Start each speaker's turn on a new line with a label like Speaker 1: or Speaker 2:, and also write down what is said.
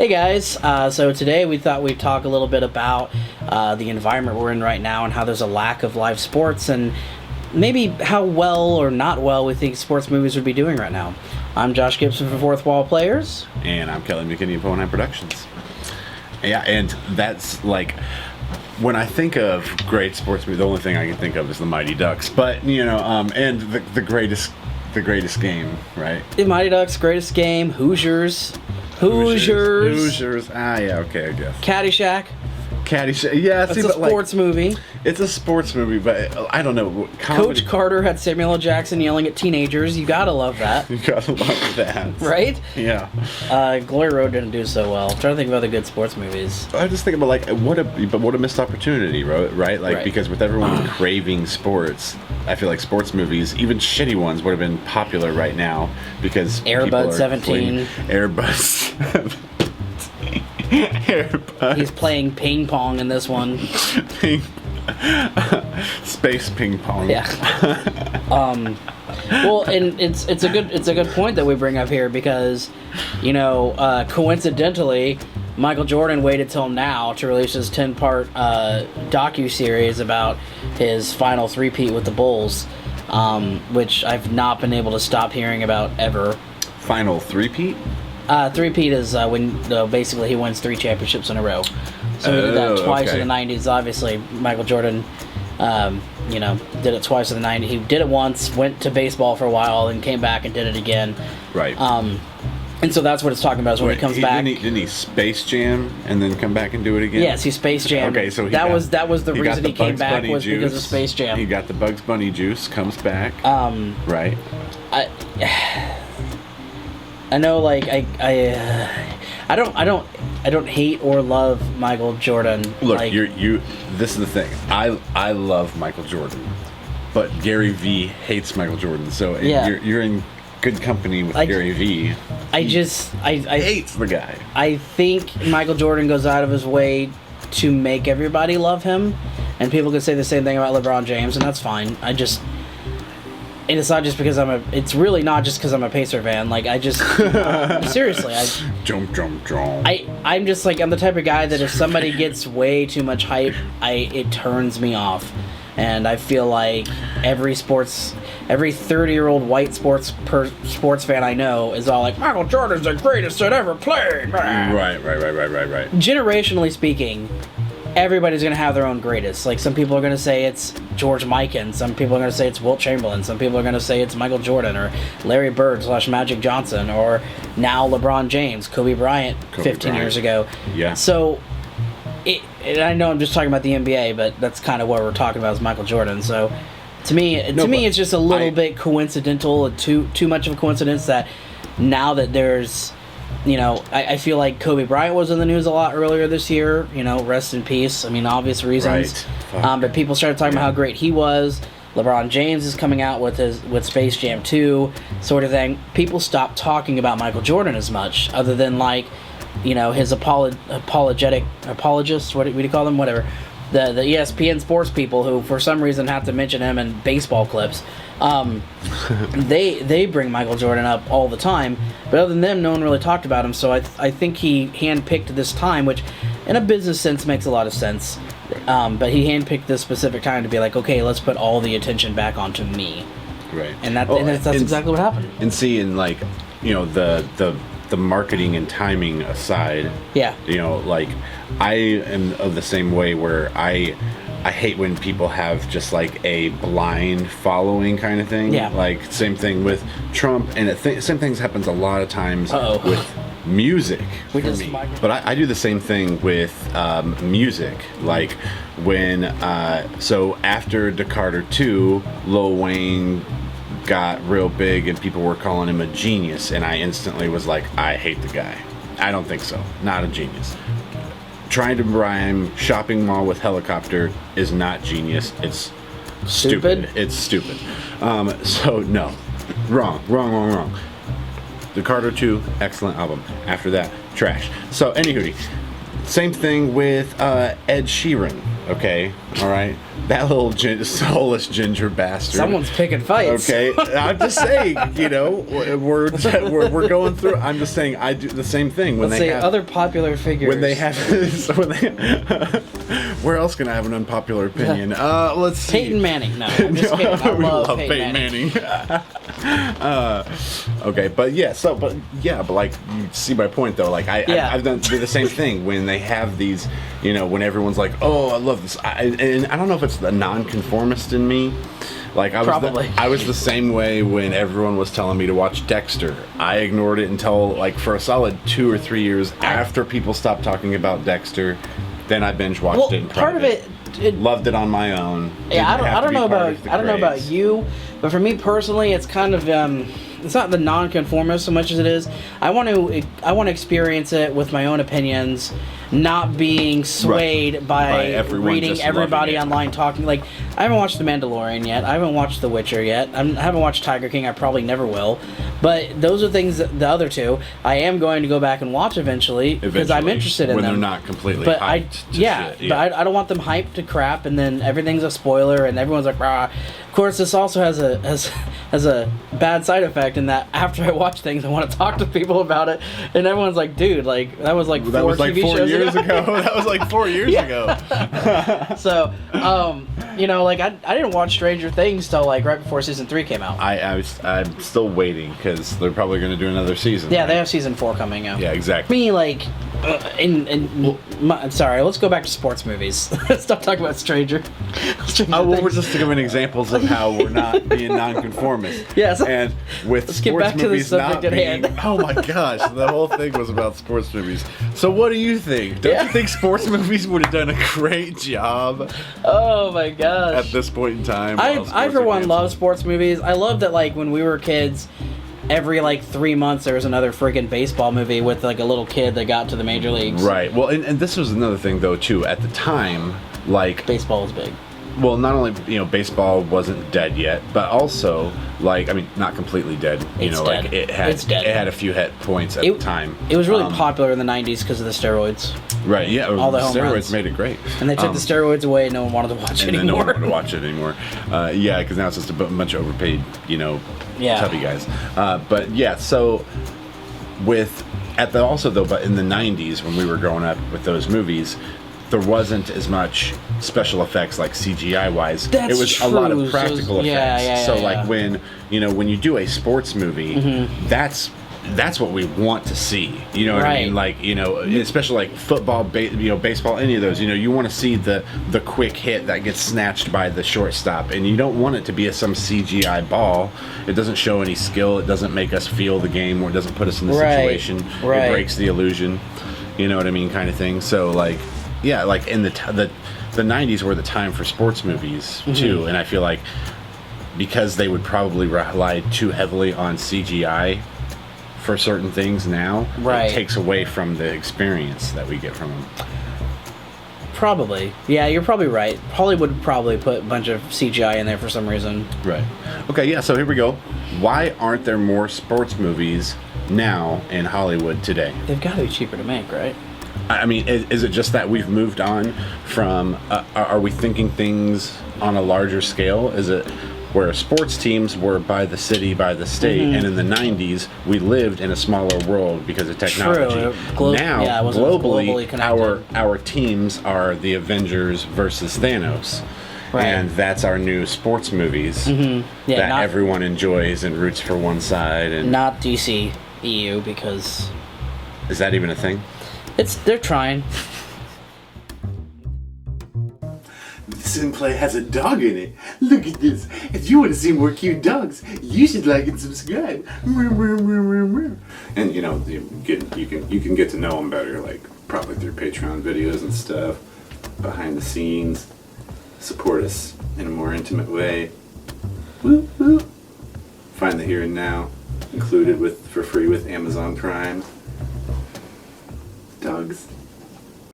Speaker 1: Hey guys, so today we thought we'd talk a little bit about the environment we're in right now and how there's a lack of live sports and maybe how well or not well we think sports movies would be doing right now. I'm Josh Gibson from Fourth Wall Players.
Speaker 2: And I'm Kelly McKinney of Hohenheim Productions. Yeah, and that's like, when I think of great sports movies, the only thing I can think of is the Mighty Ducks. But, you know, and the greatest game, right?
Speaker 1: The Mighty Ducks, Greatest Game, Hoosiers.
Speaker 2: Ah, yeah, okay, I guess.
Speaker 1: Caddyshack.
Speaker 2: Yeah,
Speaker 1: It's a sports movie.
Speaker 2: It's a sports movie, but I don't know.
Speaker 1: Coach Carter had Samuel L. Jackson yelling at teenagers. You gotta love that.
Speaker 2: You gotta love that.
Speaker 1: Right?
Speaker 2: Yeah.
Speaker 1: Glory Road didn't do so well. I'm trying to think of other good sports movies.
Speaker 2: I just think about like what a missed opportunity, right? Like because with everyone craving sports, I feel like sports movies, even shitty ones, would have been popular right now because
Speaker 1: Airbud 17.
Speaker 2: Airbud.
Speaker 1: He's playing ping pong in this one.
Speaker 2: Space ping pong.
Speaker 1: Yeah. Well, and it's a good point that we bring up here because, you know, coincidentally, Michael Jordan waited till now to release his 10-part docuseries about his final three-peat with the Bulls, which I've not been able to stop hearing about ever.
Speaker 2: Final three-peat?
Speaker 1: Three-peat is when basically he wins 3 championships in a row. So he did that twice in the 90s. Obviously, Michael Jordan, did it twice in the 90s. He did it once, went to baseball for a while, and came back and did it again.
Speaker 2: Right.
Speaker 1: And so that's what it's talking about is when he comes back.
Speaker 2: Didn't he Space Jam and then come back and do it again?
Speaker 1: Yes, he Space Jam.
Speaker 2: Okay, so
Speaker 1: that was the reason he came back was
Speaker 2: juice.
Speaker 1: because of Space Jam.
Speaker 2: He got the Bugs Bunny juice, comes back. Right.
Speaker 1: I know, like I don't hate or love Michael Jordan.
Speaker 2: Look,
Speaker 1: like,
Speaker 2: this is the thing. I love Michael Jordan, but Gary V hates Michael Jordan. So you're in good company with Gary V. I hates the guy.
Speaker 1: I think Michael Jordan goes out of his way to make everybody love him, and people can say the same thing about LeBron James, and that's fine. And it's not just because it's really not just because I'm a Pacer fan. Like, I just, seriously, I'm just like, I'm the type of guy that if somebody gets way too much hype, it turns me off. And I feel like every 30-year-old white sports fan I know is all like, Michael Jordan's the greatest that ever played.
Speaker 2: Right.
Speaker 1: Generationally speaking, everybody's going to have their own greatest. Like, some people are going to say it's George Mikan. Some people are going to say it's Wilt Chamberlain. Some people are going to say it's Michael Jordan or Larry Bird / Magic Johnson or now LeBron James, Kobe Bryant 15 years ago.
Speaker 2: Yeah.
Speaker 1: So, and I know I'm just talking about the NBA, but that's kind of what we're talking about is Michael Jordan. So, to me, it's just a little bit coincidental, too much of a coincidence that now that there's... You know, I feel like Kobe Bryant was in the news a lot earlier this year. You know, rest in peace. I mean, obvious reasons.
Speaker 2: Right.
Speaker 1: But people started talking about how great he was. LeBron James is coming out with Space Jam 2 sort of thing. People stopped talking about Michael Jordan as much, other than like, you know, his apologists. What do you call them? Whatever. The ESPN sports people who, for some reason, have to mention him in baseball clips. They bring Michael Jordan up all the time, but other than them, no one really talked about him. So I think he handpicked this time, which, in a business sense, makes a lot of sense. But he handpicked this specific time to be like, okay, let's put all the attention back onto me.
Speaker 2: Right.
Speaker 1: And that's exactly what happened.
Speaker 2: And seeing like, you know, the marketing and timing aside.
Speaker 1: Yeah.
Speaker 2: You know, like I am of the same way where I hate when people have just like a blind following kind of thing.
Speaker 1: Yeah.
Speaker 2: Like same thing with Trump, and same things happens a lot of times with music for me. But I do the same thing with music. Like when so after the Carter 2, Lil Wayne got real big and people were calling him a genius, and I instantly was like, I hate the guy. I don't think so. Not a genius. Trying to rhyme shopping mall with helicopter is not genius. It's stupid. It's stupid. So no, wrong. The Carter 2, excellent album. After that, trash. So anywho, same thing with Ed Sheeran. Okay, all right. That little soulless ginger bastard.
Speaker 1: Someone's picking fights.
Speaker 2: Okay, I'm just saying. We're going through. I'm just saying. I do the same thing when
Speaker 1: Let's
Speaker 2: they
Speaker 1: say
Speaker 2: have
Speaker 1: other popular figures.
Speaker 2: when they have. Where else can I have an unpopular opinion? Let's see.
Speaker 1: Peyton Manning. No, I'm just kidding. I love Peyton Manning.
Speaker 2: Okay, but like you see my point though. Like I've done the same thing when they have these. When everyone's like, "Oh, I love this," and I don't know if it's the nonconformist in me. Like I was the same way when everyone was telling me to watch Dexter. I ignored it until like for a solid 2 or 3 years after people stopped talking about Dexter. Then I binge watched it. In
Speaker 1: part of it,
Speaker 2: loved it on my own.
Speaker 1: Yeah, I don't know about you, but for me personally, it's kind of it's not the nonconformist so much as it is. I want to experience it with my own opinions, not being swayed by reading everybody online talking. Like, I haven't watched The Mandalorian yet. I haven't watched The Witcher yet. I haven't watched Tiger King. I probably never will. But those are things that the other two I am going to go back and watch eventually because I'm interested in them.
Speaker 2: When they're not completely
Speaker 1: but
Speaker 2: hyped
Speaker 1: but I don't want them hyped to crap and then everything's a spoiler and everyone's like, rah. Of course, this also has a bad side effect in that after I watch things, I want to talk to people about it, and everyone's like, "Dude, like that was like four years ago."
Speaker 2: That was like 4 years ago.
Speaker 1: So, like I didn't watch Stranger Things till like right before season 3 came out.
Speaker 2: I'm still waiting because they're probably going to do another season.
Speaker 1: Yeah,
Speaker 2: right?
Speaker 1: They have season 4 coming out.
Speaker 2: Yeah, exactly.
Speaker 1: Me like. I'm sorry, let's go back to sports movies. Stop talking about Stranger
Speaker 2: we're just giving examples of how we're not being nonconformist.
Speaker 1: Yes.
Speaker 2: And with
Speaker 1: let's
Speaker 2: sports
Speaker 1: get back
Speaker 2: movies
Speaker 1: to the subject
Speaker 2: not
Speaker 1: at
Speaker 2: being...
Speaker 1: hand.
Speaker 2: Oh my gosh, the whole thing was about sports movies. So what do you think? Don't you think sports movies would have done a great job?
Speaker 1: Oh my gosh.
Speaker 2: At this point in time?
Speaker 1: I for one love sports movies. I love that like when we were kids, every like 3 months there was another friggin' baseball movie with like a little kid that got to the major leagues.
Speaker 2: Right. Well, and this was another thing though too. At the time, like
Speaker 1: baseball was big.
Speaker 2: Well, not only baseball wasn't dead yet, but also like not completely dead.
Speaker 1: Like
Speaker 2: it had a few hit points at the time.
Speaker 1: It was really popular in the '90s because of the steroids.
Speaker 2: Right. Yeah.
Speaker 1: All the home
Speaker 2: steroids
Speaker 1: runs
Speaker 2: made it great.
Speaker 1: And they took the steroids away, and no one wanted to watch it anymore.
Speaker 2: No one wanted to watch it anymore. Yeah, because now it's just a bunch of overpaid, chubby guys. But yeah, so but in the '90s when we were growing up with those movies, there wasn't as much special effects like CGI wise.
Speaker 1: That's
Speaker 2: it was
Speaker 1: true.
Speaker 2: a lot of practical effects.
Speaker 1: Yeah.
Speaker 2: When you do a sports movie, that's what we want to see. You know what I mean? Like, especially like football, baseball, any of those, you want to see the quick hit that gets snatched by the shortstop, and you don't want it to be some CGI ball. It doesn't show any skill. It doesn't make us feel the game, or it doesn't put us in the situation. It breaks the illusion. You know what I mean? Kind of thing. So like, yeah, like in the 90s were the time for sports movies too, and I feel like because they would probably rely too heavily on CGI for certain things now, it takes away from the experience that we get from them.
Speaker 1: Probably. Yeah, you're probably right. Hollywood would probably put a bunch of CGI in there for some reason.
Speaker 2: Right. Okay, yeah, so here we go. Why aren't there more sports movies now in Hollywood today?
Speaker 1: They've got to be cheaper to make, right?
Speaker 2: I mean, is it just that we've moved on from, are we thinking things on a larger scale? Is it where sports teams were by the city, by the state, and in the 90s, we lived in a smaller world because of technology.
Speaker 1: True.
Speaker 2: Now, globally our teams are the Avengers versus Thanos. Right. And that's our new sports movies that everyone enjoys and roots for one side. And
Speaker 1: not DC EU because...
Speaker 2: Is that even a thing?
Speaker 1: They're trying.
Speaker 3: This gameplay has a dog in it. Look at this. If you want to see more cute dogs, you should like and subscribe. And you can get to know them better, like probably through Patreon videos and stuff, behind the scenes. Support us in a more intimate way. Woo woo. Find the here and now included for free with Amazon Prime. Dogs.